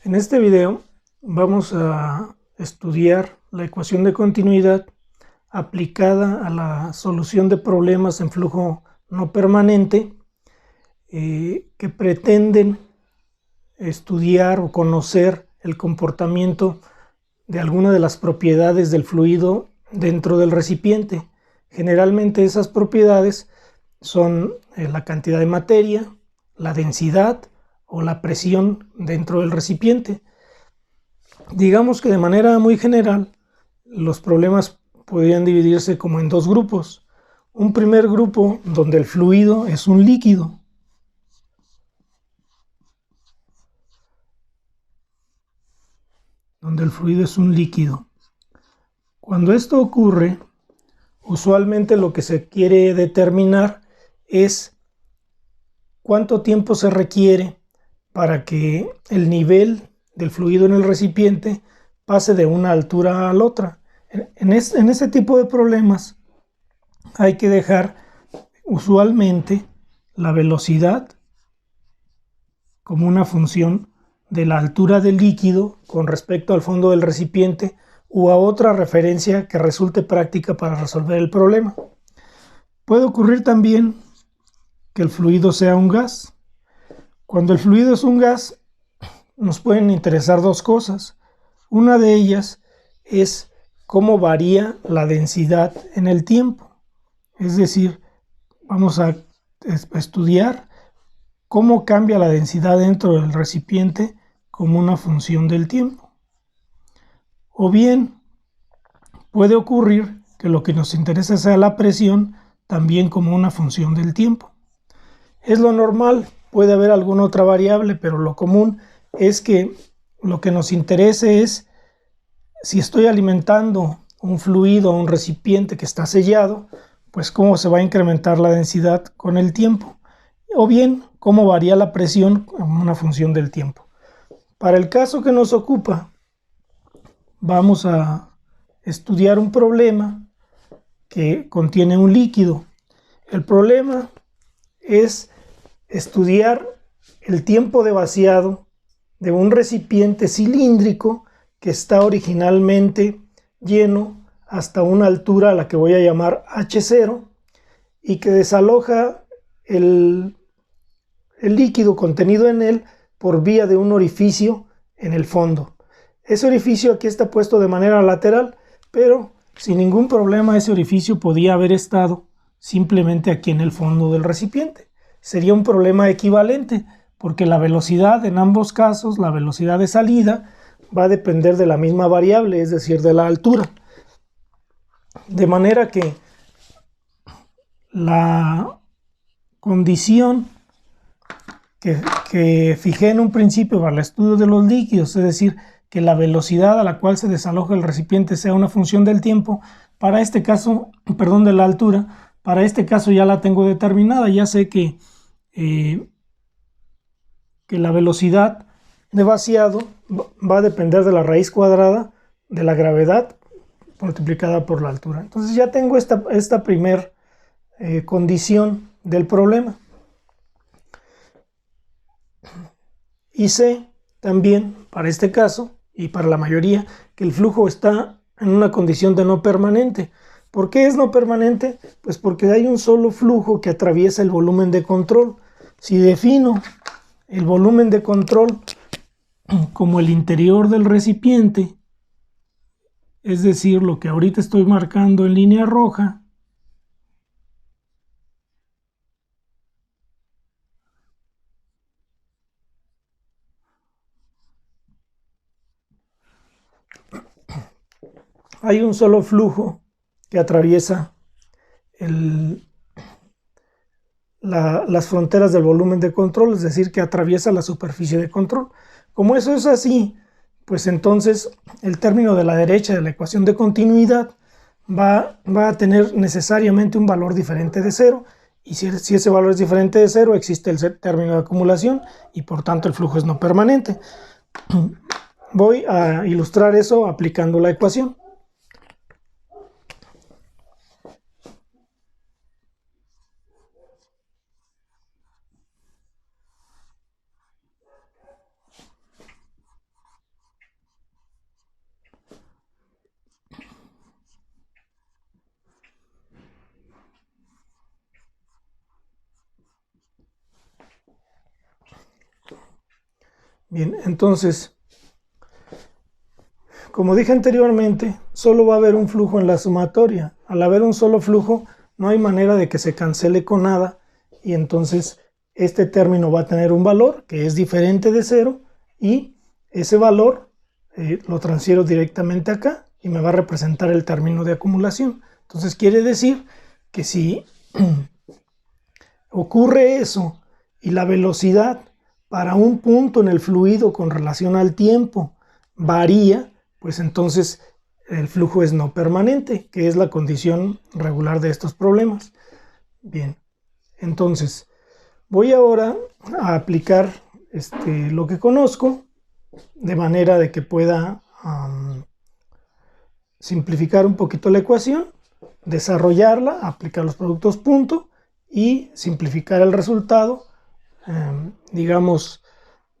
En este video vamos a estudiar la ecuación de continuidad aplicada a la solución de problemas en flujo no permanente que pretenden estudiar o conocer el comportamiento de alguna de las propiedades del fluido dentro del recipiente. Generalmente esas propiedades son la cantidad de materia, la densidad o la presión dentro del recipiente. Digamos que de manera muy general, los problemas podrían dividirse como en dos grupos. Un primer grupo donde el fluido es un líquido. Cuando esto ocurre, usualmente lo que se quiere determinar es cuánto tiempo se requiere para que el nivel del fluido en el recipiente pase de una altura a la otra. En ese tipo de problemas hay que dejar usualmente la velocidad como una función de la altura del líquido con respecto al fondo del recipiente u a otra referencia que resulte práctica para resolver el problema. Puede ocurrir también que el fluido sea un gas. Cuando el fluido es un gas, nos pueden interesar dos cosas. Una de ellas es cómo varía la densidad en el tiempo. Es decir, vamos a estudiar cómo cambia la densidad dentro del recipiente como una función del tiempo. O bien, puede ocurrir que lo que nos interesa sea la presión también como una función del tiempo. Es lo normal, puede haber alguna otra variable, pero lo común es que lo que nos interese es si estoy alimentando un fluido a un recipiente que está sellado, pues cómo se va a incrementar la densidad con el tiempo, o bien cómo varía la presión como una función del tiempo. Para el caso que nos ocupa, vamos a estudiar un problema que contiene un líquido. El problema es estudiar el tiempo de vaciado de un recipiente cilíndrico que está originalmente lleno hasta una altura a la que voy a llamar H0 y que desaloja el líquido contenido en él por vía de un orificio en el fondo. Ese orificio aquí está puesto de manera lateral, pero sin ningún problema ese orificio podía haber estado simplemente aquí en el fondo del recipiente. Sería un problema equivalente, porque la velocidad en ambos casos, la velocidad de salida, va a depender de la misma variable, es decir, de la altura. De manera que la condición que fijé en un principio para el estudio de los líquidos, es decir, que la velocidad a la cual se desaloja el recipiente sea una función del tiempo, para este caso, perdón, de la altura, para este caso ya la tengo determinada, ya sé que la velocidad de vaciado va a depender de la raíz cuadrada de la gravedad multiplicada por la altura. Entonces ya tengo esta primer condición del problema. Y sé también, para este caso y para la mayoría, que el flujo está en una condición de no permanente. ¿Por qué es no permanente? Pues porque hay un solo flujo que atraviesa el volumen de control. Si defino el volumen de control como el interior del recipiente, es decir, lo que ahorita estoy marcando en línea roja, hay un solo flujo que atraviesa las fronteras del volumen de control, es decir, que atraviesa la superficie de control. Como eso es así, pues entonces el término de la derecha de la ecuación de continuidad va a tener necesariamente un valor diferente de cero, y si ese valor es diferente de cero, existe el término de acumulación y por tanto el flujo es no permanente. Voy a ilustrar eso aplicando la ecuación. Bien, entonces, como dije anteriormente, solo va a haber un flujo en la sumatoria. Al haber un solo flujo, no hay manera de que se cancele con nada, y entonces este término va a tener un valor que es diferente de 0, y ese valor lo transfiero directamente acá y me va a representar el término de acumulación. Entonces quiere decir que si ocurre eso y la velocidad para un punto en el fluido con relación al tiempo varía, pues entonces el flujo es no permanente, que es la condición regular de estos problemas. Bien, entonces voy ahora a aplicar lo que conozco, de manera de que pueda simplificar un poquito la ecuación, desarrollarla, aplicar los productos punto y simplificar el resultado, digamos,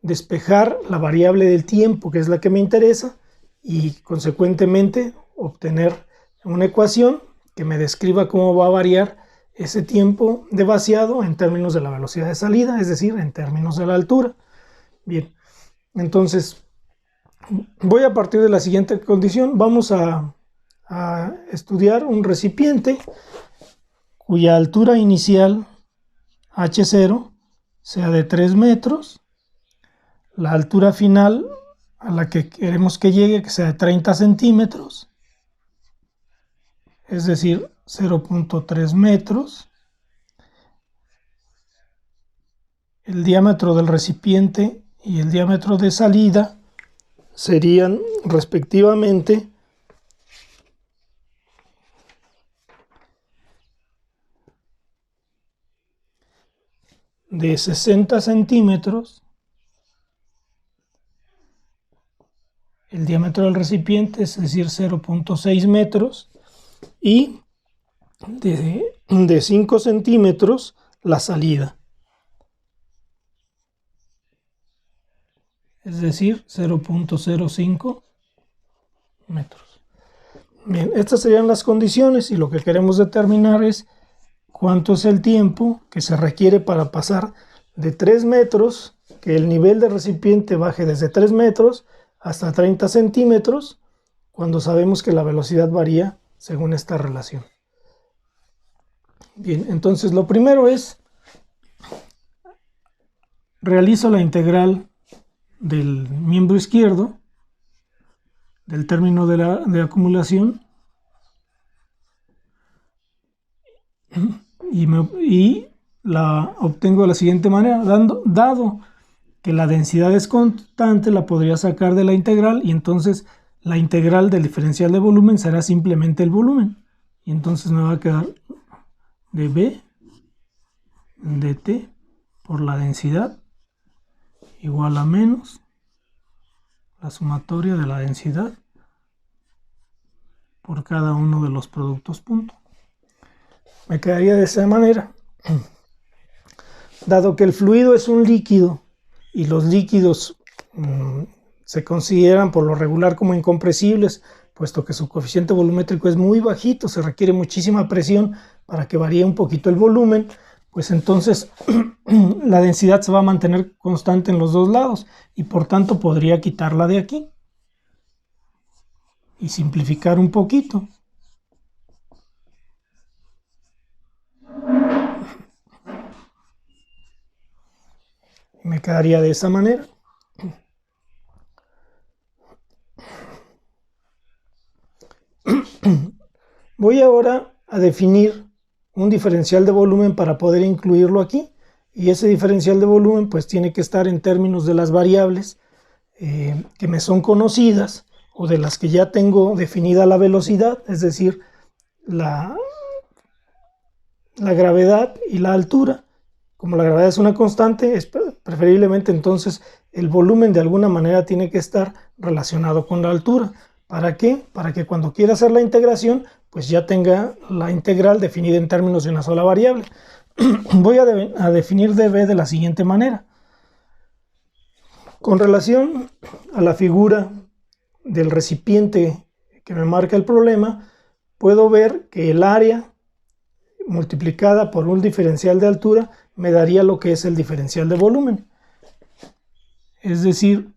despejar la variable del tiempo, que es la que me interesa, y consecuentemente obtener una ecuación que me describa cómo va a variar ese tiempo de vaciado en términos de la velocidad de salida, es decir, en términos de la altura. Bien, entonces voy a partir de la siguiente condición. Vamos a estudiar un recipiente cuya altura inicial H0 sea de 3 metros, la altura final a la que queremos que llegue que sea de 30 centímetros, es decir, 0.3 metros, el diámetro del recipiente y el diámetro de salida serían respectivamente de 60 centímetros, el diámetro del recipiente, es decir, 0.6 metros, y de 5 centímetros la salida, es decir, 0.05 metros. Bien, estas serían las condiciones, y lo que queremos determinar es cuánto es el tiempo que se requiere para pasar de 3 metros, que el nivel del recipiente baje desde 3 metros hasta 30 centímetros, cuando sabemos que la velocidad varía según esta relación. Bien, entonces lo primero es, realizo la integral del miembro izquierdo, del término de acumulación, y la obtengo de la siguiente manera, dado que la densidad es constante, la podría sacar de la integral, y entonces la integral del diferencial de volumen será simplemente el volumen, y entonces me va a quedar de B dt por la densidad igual a menos la sumatoria de la densidad por cada uno de los productos punto. Me quedaría de esa manera. Dado que el fluido es un líquido y los líquidos se consideran por lo regular como incompresibles, puesto que su coeficiente volumétrico es muy bajito, se requiere muchísima presión para que varíe un poquito el volumen, pues entonces la densidad se va a mantener constante en los dos lados, y por tanto podría quitarla de aquí y simplificar un poquito. Me quedaría de esa manera. Voy ahora a definir un diferencial de volumen para poder incluirlo aquí, y ese diferencial de volumen pues tiene que estar en términos de las variables que me son conocidas, o de las que ya tengo definida la velocidad, es decir, la gravedad y la altura. Como la gravedad es una constante, es preferiblemente entonces el volumen de alguna manera tiene que estar relacionado con la altura. ¿Para qué? Para que cuando quiera hacer la integración, pues ya tenga la integral definida en términos de una sola variable. Voy a definir dB de la siguiente manera. Con relación a la figura del recipiente que me marca el problema, puedo ver que el área multiplicada por un diferencial de altura me daría lo que es el diferencial de volumen. Es decir,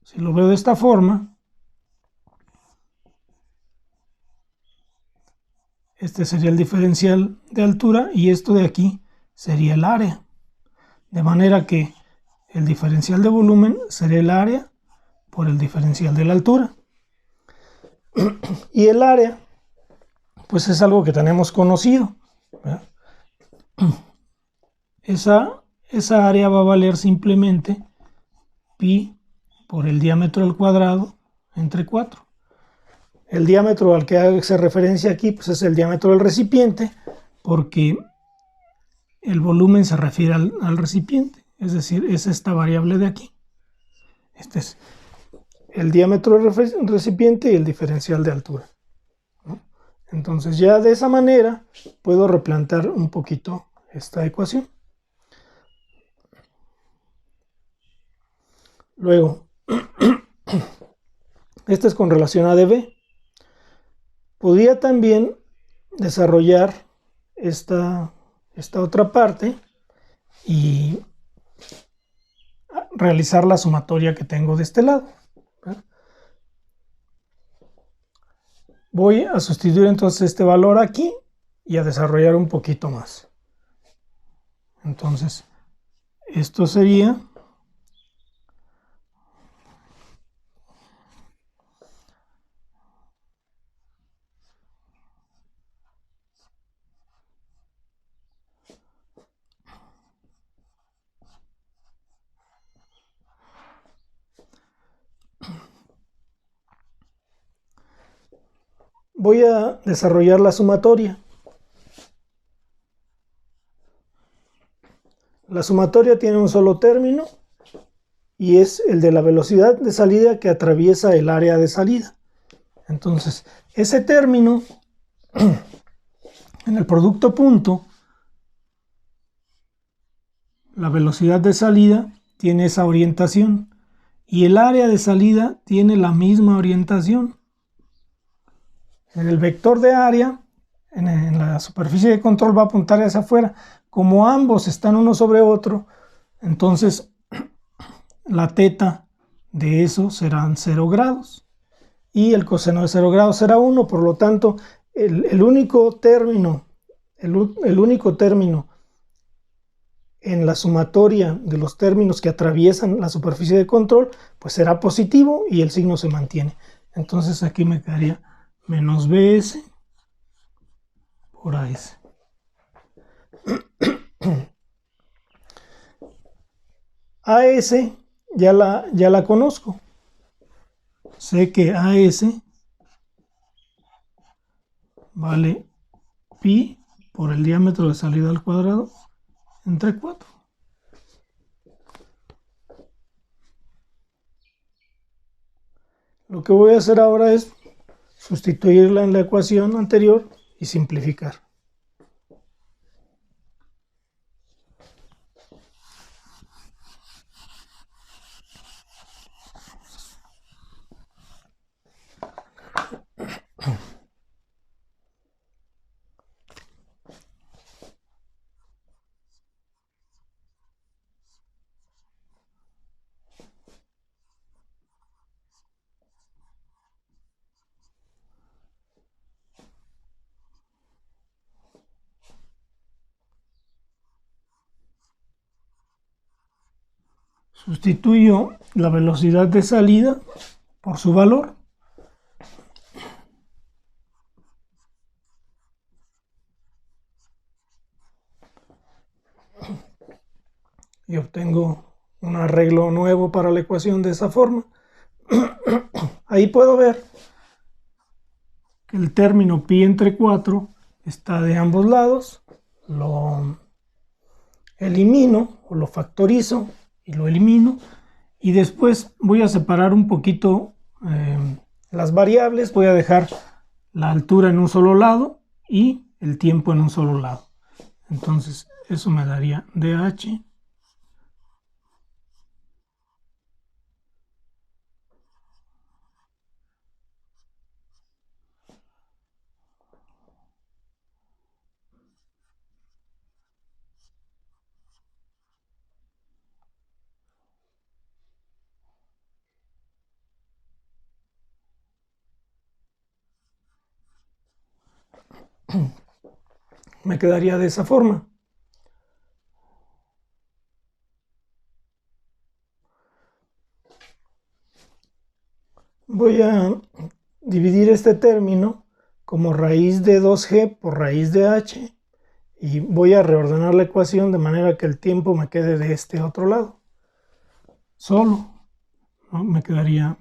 si lo veo de esta forma, este sería el diferencial de altura y esto de aquí sería el área. De manera que el diferencial de volumen sería el área por el diferencial de la altura. Y el área, pues es algo que tenemos conocido, ¿verdad? Esa área va a valer simplemente pi por el diámetro al cuadrado entre 4. El diámetro al que hace referencia aquí pues es el diámetro del recipiente, porque el volumen se refiere al recipiente, es decir, es esta variable de aquí. Este es el diámetro del recipiente y el diferencial de altura, ¿no? Entonces ya de esa manera puedo replantear un poquito esta ecuación. Luego, este es con relación a dB. Podría también desarrollar esta otra parte y realizar la sumatoria que tengo de este lado. Voy a sustituir entonces este valor aquí y a desarrollar un poquito más. Entonces, esto sería voy a desarrollar la sumatoria. La sumatoria tiene un solo término y es el de la velocidad de salida que atraviesa el área de salida. Entonces, ese término en el producto punto, la velocidad de salida tiene esa orientación y el área de salida tiene la misma orientación. En el vector de área, en la superficie de control va a apuntar hacia afuera. Como ambos están uno sobre otro, entonces la teta de eso serán 0 grados y el coseno de 0 grados será 1. Por lo tanto, el único término en la sumatoria de los términos que atraviesan la superficie de control, pues será positivo y el signo se mantiene. Entonces aquí me quedaría menos BS por AS. AS ya la conozco. Sé que AS vale pi por el diámetro de salida al cuadrado entre 4. Lo que voy a hacer ahora es sustituirla en la ecuación anterior y simplificar. Sustituyo la velocidad de salida por su valor. Y obtengo un arreglo nuevo para la ecuación de esa forma. Ahí puedo ver que el término pi entre 4 está de ambos lados. Lo elimino o lo factorizo y lo elimino. Y después voy a separar un poquito las variables. Voy a dejar la altura en un solo lado y el tiempo en un solo lado. Entonces eso me daría dH me quedaría de esa forma. Voy a dividir este término como raíz de 2g por raíz de h y voy a reordenar la ecuación de manera que el tiempo me quede de este otro lado. Solo, ¿no? Me quedaría...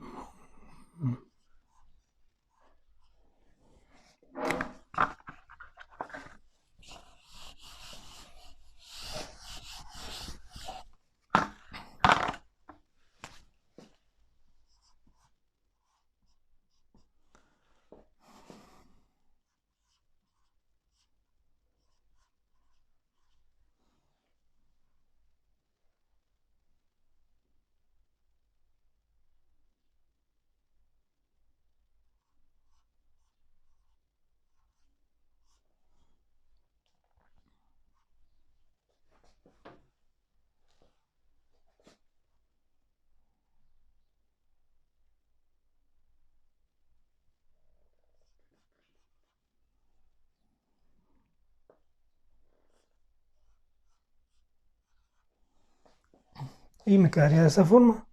y me quedaría de esa forma.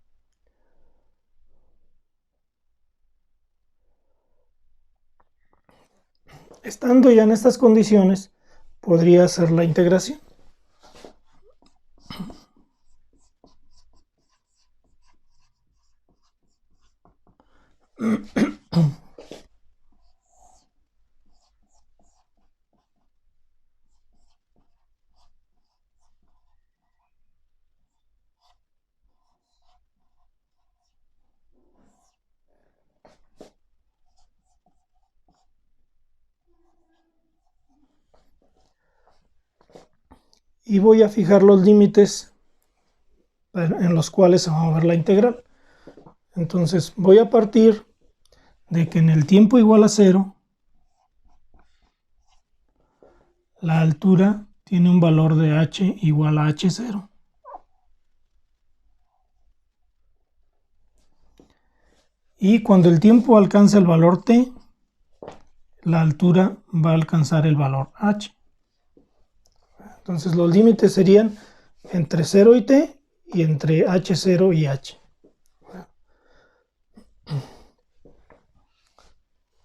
Estando ya en estas condiciones, podría hacer la integración. Y voy a fijar los límites en los cuales se va a mover la integral. Entonces voy a partir de que en el tiempo igual a 0, la altura tiene un valor de h igual a h0. Y cuando el tiempo alcanza el valor t, la altura va a alcanzar el valor h. Entonces los límites serían entre 0 y t y entre h0 y h.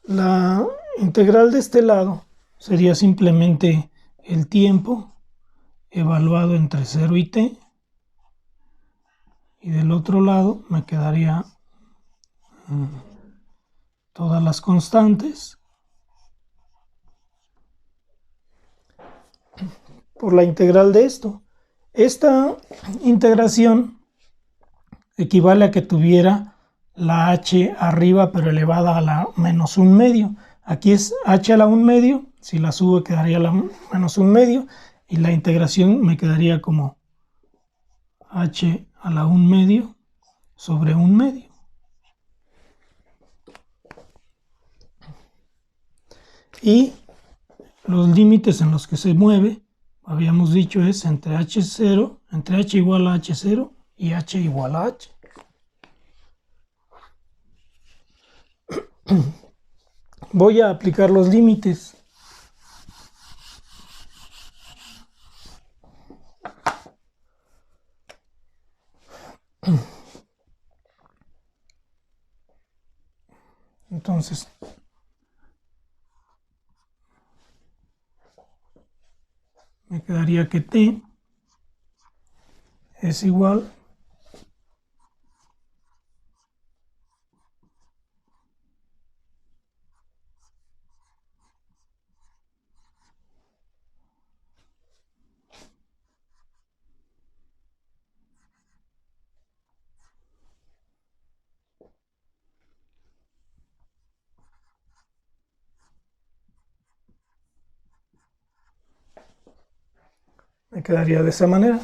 La integral de este lado sería simplemente el tiempo evaluado entre 0 y t. Y del otro lado me quedaría todas las constantes por la integral de esto. Esta integración equivale a que tuviera la h arriba pero elevada a la menos un medio. Aquí es h a la 1 medio, si la subo quedaría la menos un medio y la integración me quedaría como h a la 1 medio sobre 1 medio. Y los límites en los que se mueve, habíamos dicho, es entre h0, entre h igual a h0 y h igual a h. Voy a aplicar los límites. Entonces, me quedaría que t es igual me quedaría de esa manera.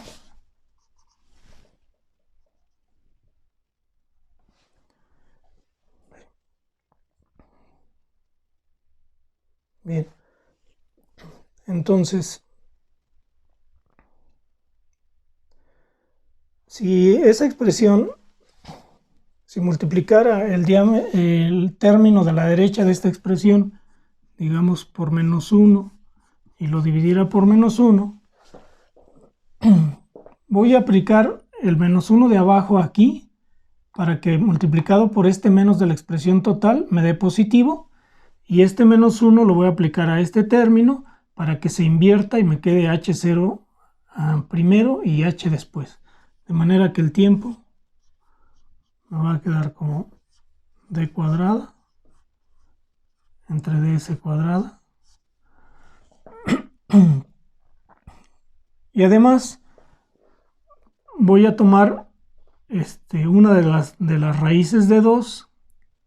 Bien, entonces, si esa expresión, si multiplicara el término de la derecha de esta expresión, digamos por menos 1, y lo dividiera por -1, voy a aplicar el -1 de abajo aquí para que multiplicado por este menos de la expresión total me dé positivo, y este -1 lo voy a aplicar a este término para que se invierta y me quede h0 primero y h después, de manera que el tiempo me va a quedar como d cuadrada entre ds cuadrada. Y además voy a tomar una de las raíces de 2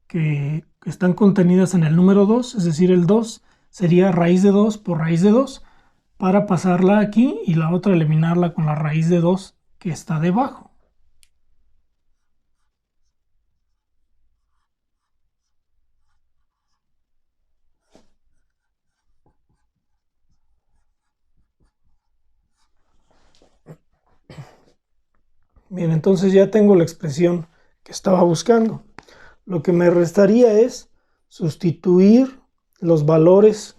que están contenidas en el número 2, es decir, el 2 sería raíz de 2 por raíz de 2, para pasarla aquí y la otra eliminarla con la raíz de 2 que está debajo. Bien, entonces ya tengo la expresión que estaba buscando. Lo que me restaría es sustituir los valores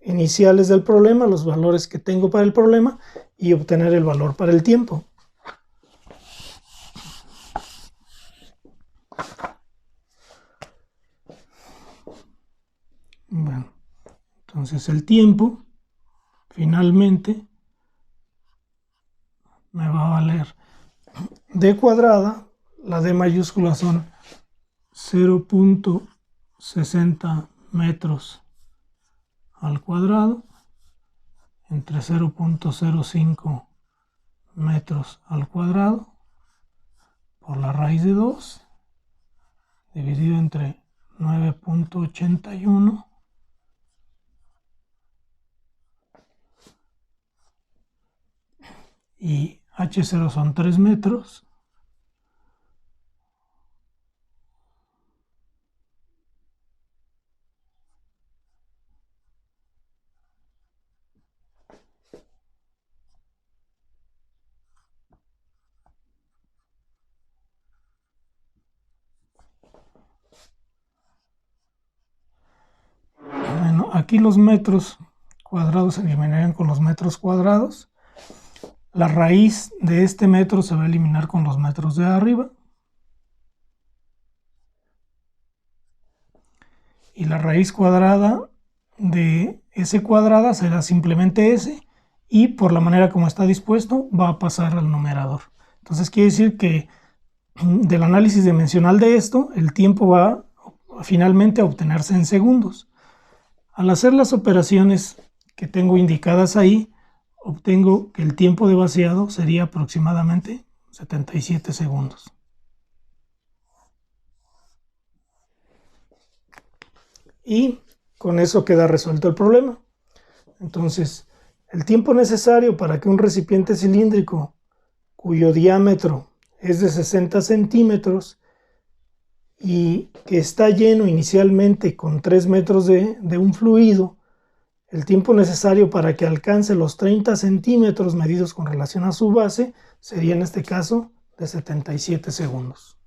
iniciales del problema, los valores que tengo para el problema, y obtener el valor para el tiempo. Bueno, entonces el tiempo finalmente me va a valer d cuadrada, la d mayúscula son 0.60 metros al cuadrado entre 0.05 metros al cuadrado por la raíz de 2 dividido entre 9.81 y h0 son 3 metros. Bueno, aquí los metros cuadrados se eliminarían con los metros cuadrados. La raíz de este metro se va a eliminar con los metros de arriba. Y la raíz cuadrada de s cuadrada será simplemente s, y por la manera como está dispuesto va a pasar al numerador. Entonces quiere decir que del análisis dimensional de esto, el tiempo va finalmente a obtenerse en segundos. Al hacer las operaciones que tengo indicadas ahí, obtengo que el tiempo de vaciado sería aproximadamente 77 segundos. Y con eso queda resuelto el problema. Entonces, el tiempo necesario para que un recipiente cilíndrico cuyo diámetro es de 60 centímetros y que está lleno inicialmente con 3 metros de un fluido, el tiempo necesario para que alcance los 30 centímetros medidos con relación a su base sería en este caso de 77 segundos.